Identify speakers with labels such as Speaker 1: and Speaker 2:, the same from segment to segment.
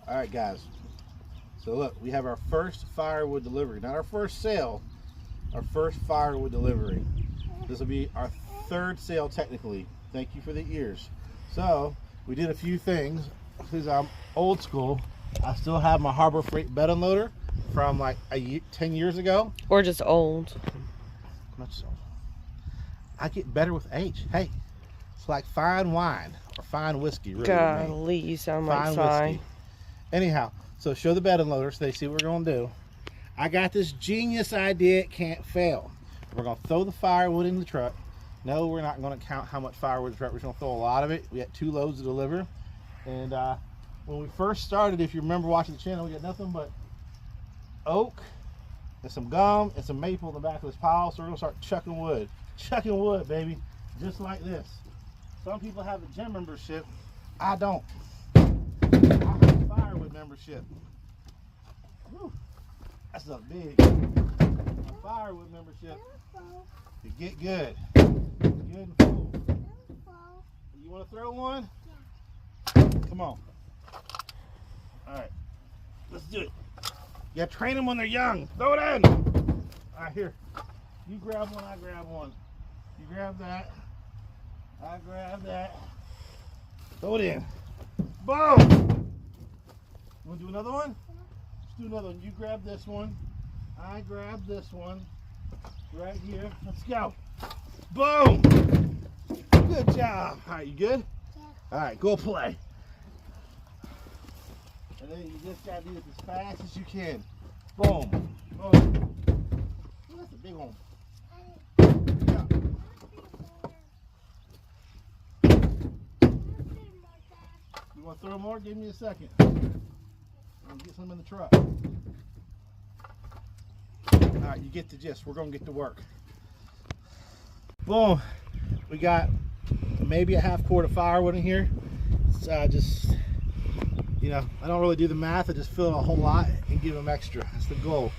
Speaker 1: All right, guys. So look, we have our first firewood delivery. Not our first sale, our first firewood delivery. This will be our third sale technically. Thank you for the ears. So we did a few things. Because I'm old school, I still have my Harbor Freight bed unloader from like 10 years ago.
Speaker 2: Or just old.
Speaker 1: Much so. I get better with age. Hey, it's like fine wine or fine whiskey. Really,
Speaker 2: Golly, you sound like Cy.
Speaker 1: Anyhow, so show the bed unloader so they see what we're gonna do. I got this genius idea. It can't fail. We're gonna throw the firewood in the truck. No, we're not gonna count how much firewood in the truck. We're gonna throw a lot of it. We got 2 loads to deliver. And when we first started, if you remember watching the channel, we got nothing but oak and some gum and some maple in the back of this pile. So we're gonna start chucking wood, baby, just like this. Some people have a gym membership. I don't. I have a firewood membership. Whew, that's a big firewood membership. You get good, good and full. You want to throw one? Come on. All right, let's do it. You gotta train them when they're young. Throw it in. All right, here. You grab one, I grab one. You grab that. I grab that. Throw it in. Boom! You wanna do another one? Let's do another one. You grab this one. I grab this one. Right here. Let's go. Boom! Good job. All right, you good? Yeah. All right, go play. And then you just gotta do it as fast as you can. Boom. Boom. Ooh, that's a big one. Yeah. You want to throw more? Give me a second. I'll get some in the truck. Alright, you get the gist. We're going to get to work. Boom. We got maybe a half quart of firewood in here. It's just, you know, I don't really do the math. I just fill a whole lot and give them extra. That's the goal.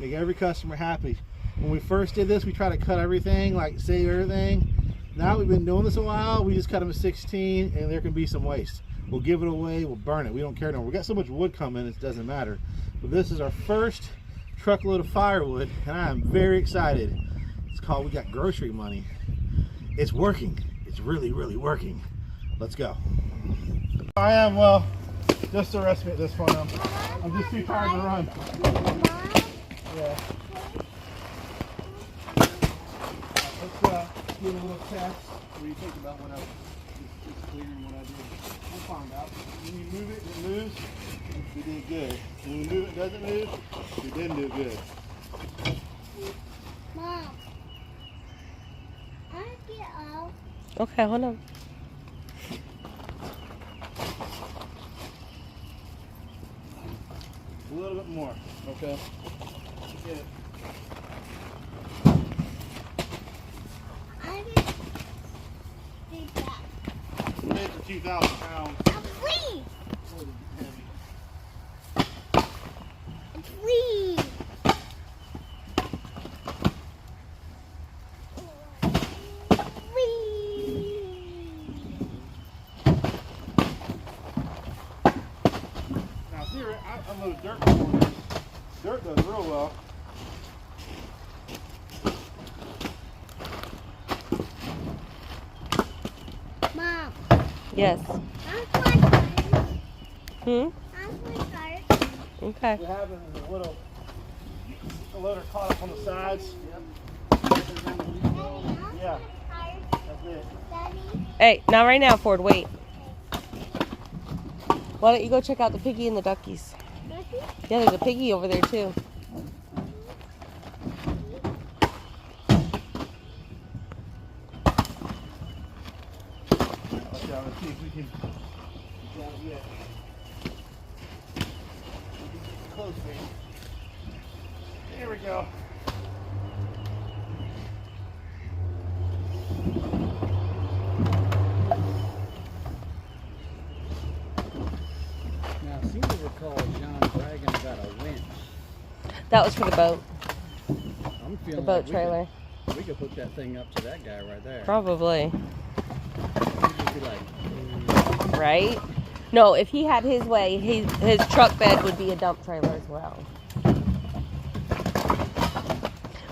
Speaker 1: Make every customer happy. When we first did this, we tried to cut everything, like save everything. Now we've been doing this a while, we just cut them at 16 and there can be some waste. We'll give it away, we'll burn it. We don't care no more. We got so much wood coming, it doesn't matter. But this is our first truckload of firewood and I am very excited. It's called We Got Grocery Money. It's working. It's really, really working. Let's go. I am, well, just to rest me at this point. I'm just too tired to run. Yeah. Let's do a little test. What do you think about what I just cleaning what I did? We'll find out. When you move it, it moves. We did good. When we move it, doesn't move. We didn't do good.
Speaker 3: Mom, I get out.
Speaker 2: Okay, hold on.
Speaker 1: A little bit more, okay? Get it.
Speaker 3: I get feedback.
Speaker 1: It's a 2,000 pounds.
Speaker 3: Please. Please.
Speaker 1: Now, see, I unloaded dirt before this. Dirt does real well.
Speaker 3: Mom.
Speaker 2: Yes.
Speaker 3: I'm my card.
Speaker 2: Hmm?
Speaker 3: I'm my card.
Speaker 2: Okay.
Speaker 1: What happens is a little loader caught up on the sides. Yep. Yeah, that's it.
Speaker 3: Daddy.
Speaker 2: Hey, not right now, Ford. Wait. Why don't you go check out the piggy and the duckies? Yeah, there's a piggy over there too.
Speaker 1: Let's see if we can get out yet. Close, baby. There we go.
Speaker 4: Now, I seem to recall John bragging about a winch.
Speaker 2: That was for the boat.
Speaker 4: I'm feeling
Speaker 2: The boat
Speaker 4: like
Speaker 2: trailer.
Speaker 4: we could hook that thing up to that guy right there.
Speaker 2: Probably.
Speaker 4: He'd just be like,
Speaker 2: Right? No, if he had his way, his truck bed would be a dump trailer as well.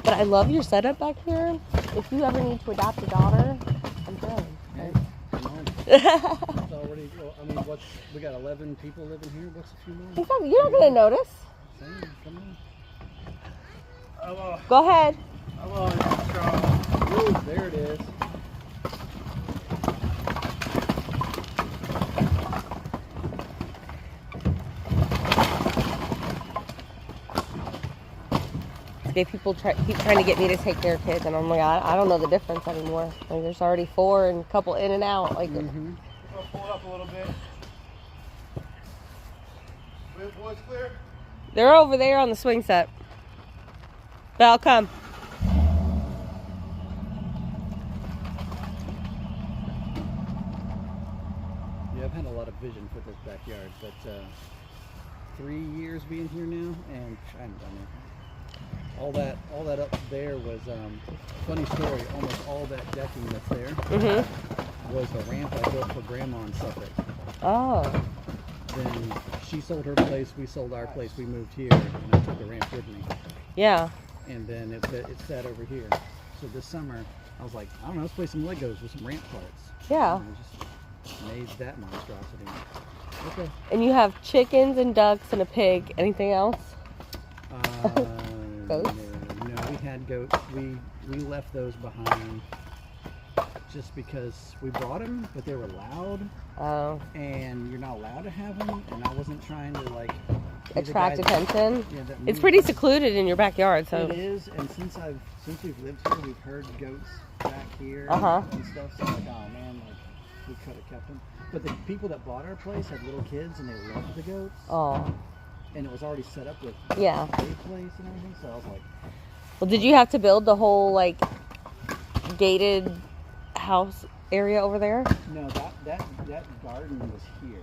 Speaker 2: But I love your setup back here. If you ever need to adopt a daughter, I'm good.
Speaker 4: Hey, come on. It's already, well, I mean, we got 11 people living here. What's a few more?
Speaker 2: You're not going to notice.
Speaker 4: Same, come on.
Speaker 2: Go ahead.
Speaker 4: Woo, there it is.
Speaker 2: People keep trying to get me to take their kids, and I'm like, I don't know the difference anymore. Like, there's already 4 and a couple in and out. Like,
Speaker 1: Pull it up a little bit. Boys clear?
Speaker 2: they're over there on the swing set. But I'll come.
Speaker 4: Yeah, I've had a lot of vision for this backyard, but 3 years being here now, and I haven't done anything. All that up there was funny story. Almost all that decking that's there was a ramp I built for Grandma in Suffolk.
Speaker 2: Oh.
Speaker 4: Then she sold her place, we sold our place, we moved here, and I took the ramp with me.
Speaker 2: Yeah.
Speaker 4: And then it sat over here. So this summer, I was like, I don't know, let's play some Legos with some ramp parts.
Speaker 2: Yeah.
Speaker 4: And I just made that monstrosity. Okay.
Speaker 2: And you have chickens and ducks and a pig. Anything else? Goats?
Speaker 4: No, we had goats. We left those behind just because we brought them, but they were loud.
Speaker 2: Oh.
Speaker 4: And you're not allowed to have them. And I wasn't trying to like
Speaker 2: Attract attention.
Speaker 4: Yeah,
Speaker 2: It's pretty secluded in your backyard, so.
Speaker 4: It is, and since we've lived here, we've heard goats back here and stuff. So like, oh man, like we could have kept them. But the people that bought our place had little kids, and they loved the goats.
Speaker 2: Oh.
Speaker 4: And it was already set up with
Speaker 2: Yeah.
Speaker 4: a place and everything. So I was like,
Speaker 2: Well, did you have to build the whole like gated house area over there?
Speaker 4: no, that garden was here,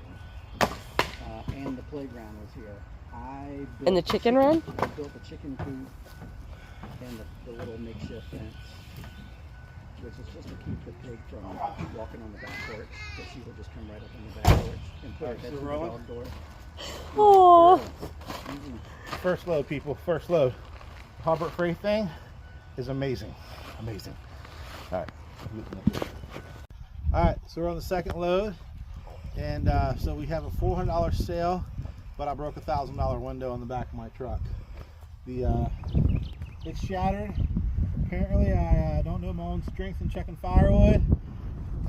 Speaker 4: and the playground was here. I built
Speaker 2: And the chicken run?
Speaker 4: I built the chicken coop and the little makeshift fence, which is just to keep the pig from walking on the back porch, because she would just come right up on the back porch and put her head through the dog door.
Speaker 2: Oh.
Speaker 1: First load, people. First load. The Harbor Freight thing is amazing. Amazing. All right. All right. So we're on the second load, and so we have a $400 sale, but I broke a $1,000 window on the back of my truck. It's shattered. Apparently, I don't know my own strength in checking firewood,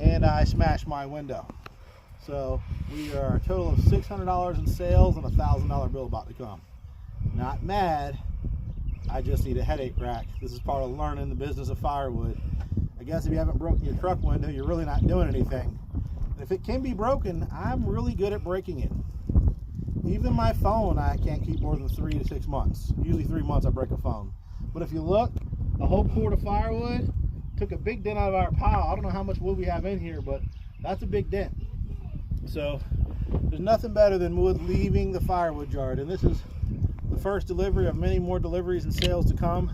Speaker 1: and I smashed my window. So we are a total of $600 in sales and a $1,000 bill about to come. Not mad. I just need a headache rack. This is part of learning the business of firewood. I guess if you haven't broken your truck window, you're really not doing anything. If it can be broken, I'm really good at breaking it. Even my phone, I can't keep more than 3 to 6 months. Usually 3 months I break a phone. But if you look, a whole quart of firewood took a big dent out of our pile. I don't know how much wood we have in here, but that's a big dent. So there's nothing better than wood leaving the firewood yard. And this is the first delivery of many more deliveries and sales to come.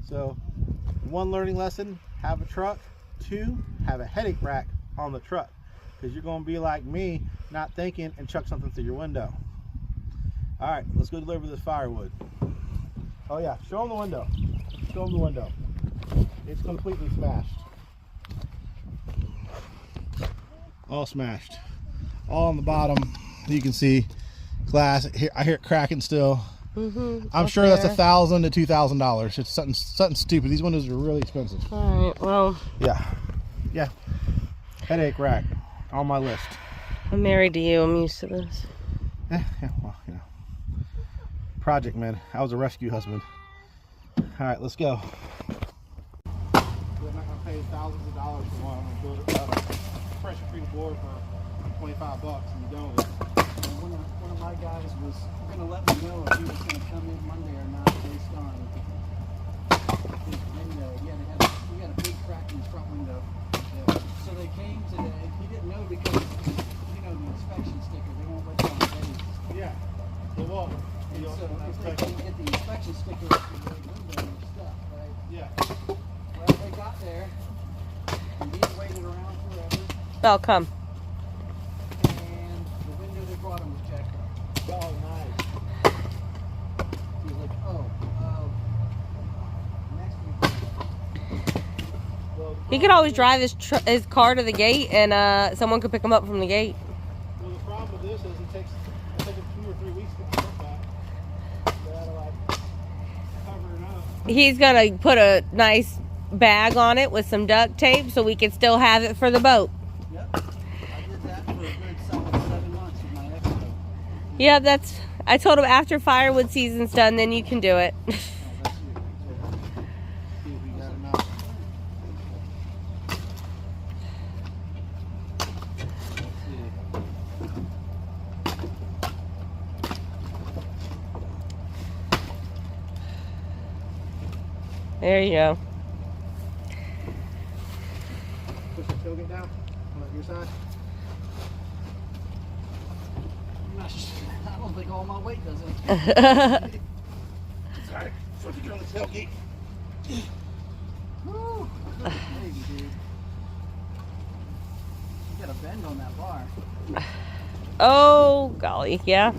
Speaker 1: So 1 learning lesson, have a truck. 2, have a headache rack on the truck, because you're going to be like me, not thinking, and chuck something through your window. All right, let's go deliver this firewood. Oh yeah, show them the window. Show them the window. It's completely smashed. All smashed. All on the bottom. You can see glass. I hear it cracking still. I'm sure that's $1,000 to $2,000. It's something stupid. These windows are really expensive.
Speaker 2: All right. Well.
Speaker 1: Yeah. Headache rack on my list.
Speaker 2: I'm married to you. I'm used to this.
Speaker 1: Yeah. Well, you know. Project man. I was a rescue husband. All right, let's go. I'm not gonna pay thousands of dollars for one. I'm gonna build a pressure-treated board for $25 and be done with it.
Speaker 4: One of my guys was going to let me know if he was going to come in Monday or not, based on his window. We had a big crack in his front window. Yeah. So they came today. He didn't know because, the inspection sticker, they won't let you on the base.
Speaker 1: Yeah, they won't.
Speaker 4: And so if they can get the inspection sticker up to the window, you're stuck, right?
Speaker 1: Yeah.
Speaker 4: Well, they got there, and he waited around forever.
Speaker 2: Belle, come.
Speaker 4: And the brought him with Jack.
Speaker 1: Oh, nice.
Speaker 4: He's like, oh, next week.
Speaker 1: Well, the
Speaker 2: He could
Speaker 1: problem
Speaker 2: always
Speaker 1: is-
Speaker 2: drive his car to the gate, and someone could pick him up from the gate.
Speaker 1: Well, the problem with this is it takes 2 or 3 weeks to get the truck back. They gotta like cover it up.
Speaker 2: He's gonna put a nice bag on it with some duct tape so we can still have it for the boat.
Speaker 4: Yep. I did that for a good solid 7 months with my ex.
Speaker 2: Yeah, I told him after firewood season's done, then you can do it.
Speaker 4: Oh, that's you.
Speaker 1: See if we got enough. Let's see.
Speaker 2: There you go.
Speaker 1: Push the tailgate down on your side.
Speaker 4: I don't think all my weight does it.
Speaker 1: Sorry, foot to on the tailgate.
Speaker 4: Woo! Good baby, dude. You got a bend on that bar.
Speaker 2: Oh, golly, yeah.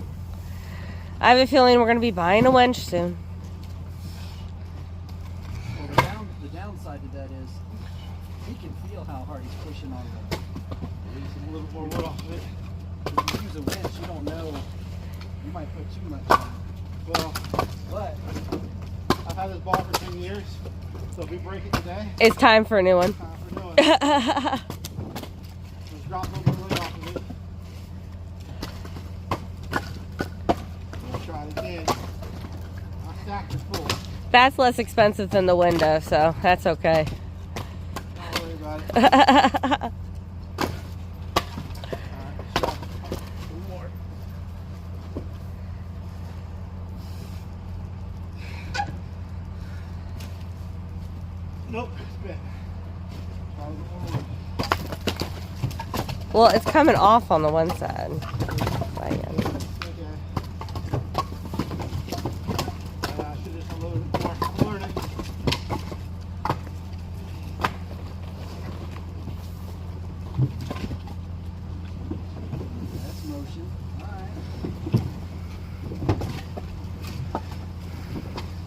Speaker 2: I have a feeling we're going to be buying a winch soon.
Speaker 4: Well, the downside to that is he can feel how hard he's pushing on the.
Speaker 1: Release a little more wood off of it.
Speaker 4: If you use a winch, you don't know. You might put too much on.
Speaker 1: Well,
Speaker 4: But
Speaker 1: I've had this ball for 10 years, so if we break it today,
Speaker 2: It's time for a new one.
Speaker 1: time for doing it. Just drop a little bit of wood off of it. We'll try it again. My stacks are full.
Speaker 2: That's less expensive than the window, so that's okay.
Speaker 1: Don't worry about it. Alright, let's drop some more. Nope, it's bent. Try a little more wood.
Speaker 2: Well, it's coming off on the one side.
Speaker 1: Okay. I should just unload it more. I'm learning.
Speaker 4: that's motion. Alright.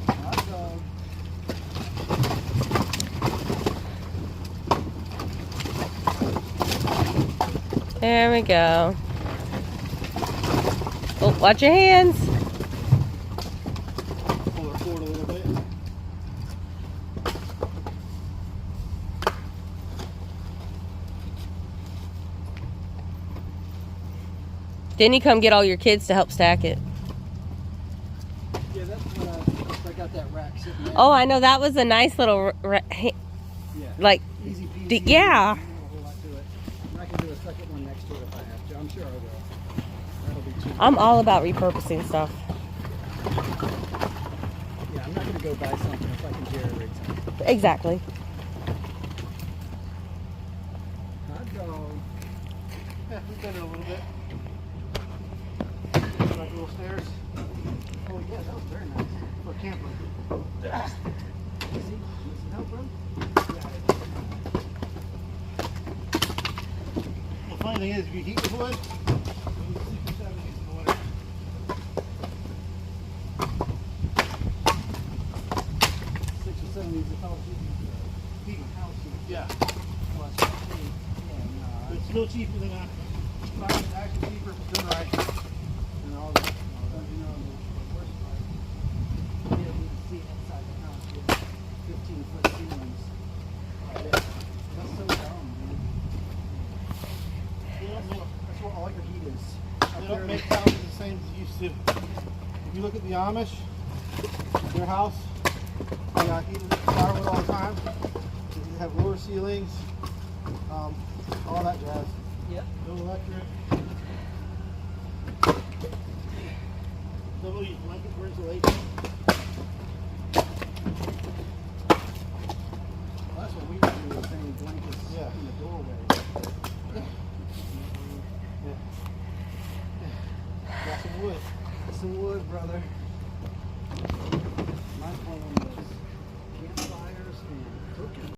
Speaker 4: Hot dog.
Speaker 2: There we go. Oh, watch your hands.
Speaker 1: Pull her forward a little bit.
Speaker 2: Didn't you come get all your kids to help stack it?
Speaker 4: Yeah, that's what I got that rack sitting there.
Speaker 2: Oh, I know. That was a nice little,
Speaker 4: Yeah.
Speaker 2: like,
Speaker 4: Easy peasy.
Speaker 2: yeah.
Speaker 4: Not a whole lot to it. And I can do a second one next to it if I have to. I'm sure I will. That'll be cheap.
Speaker 2: I'm all about repurposing stuff.
Speaker 4: Yeah, I'm not going to go buy something if I can jerry rig something.
Speaker 2: Exactly.
Speaker 4: Hot dog.
Speaker 1: Yeah, we've done it a little bit. Like little stairs
Speaker 4: Oh, yeah, that was very nice.
Speaker 1: for a camper.
Speaker 4: See help, bro?
Speaker 1: The funny thing is, if you heat the wood, you need 6 or 7 in the winter.
Speaker 4: 6 or 7 needs to help
Speaker 1: Heat the house. Yeah.
Speaker 4: Well, especially, yeah,
Speaker 1: But it's still cheaper than it's actually cheaper if it's done right. And all that.
Speaker 4: you know, the worst part, you don't need to see inside the house with 15-foot ceilings. That's so dumb, dude.
Speaker 1: They don't make,
Speaker 4: That's what all your heat is.
Speaker 1: they don't make houses the same as they used to. If you look at the Amish, their house, they got heated firewood all the time. They have lower ceilings, all that jazz.
Speaker 4: Yep.
Speaker 1: No electric. Double use blanket for insulation.
Speaker 4: Well, that's what we would do with hanging blankets
Speaker 1: Yeah.
Speaker 4: in the doorway.
Speaker 1: Got some wood.
Speaker 4: Some wood, brother.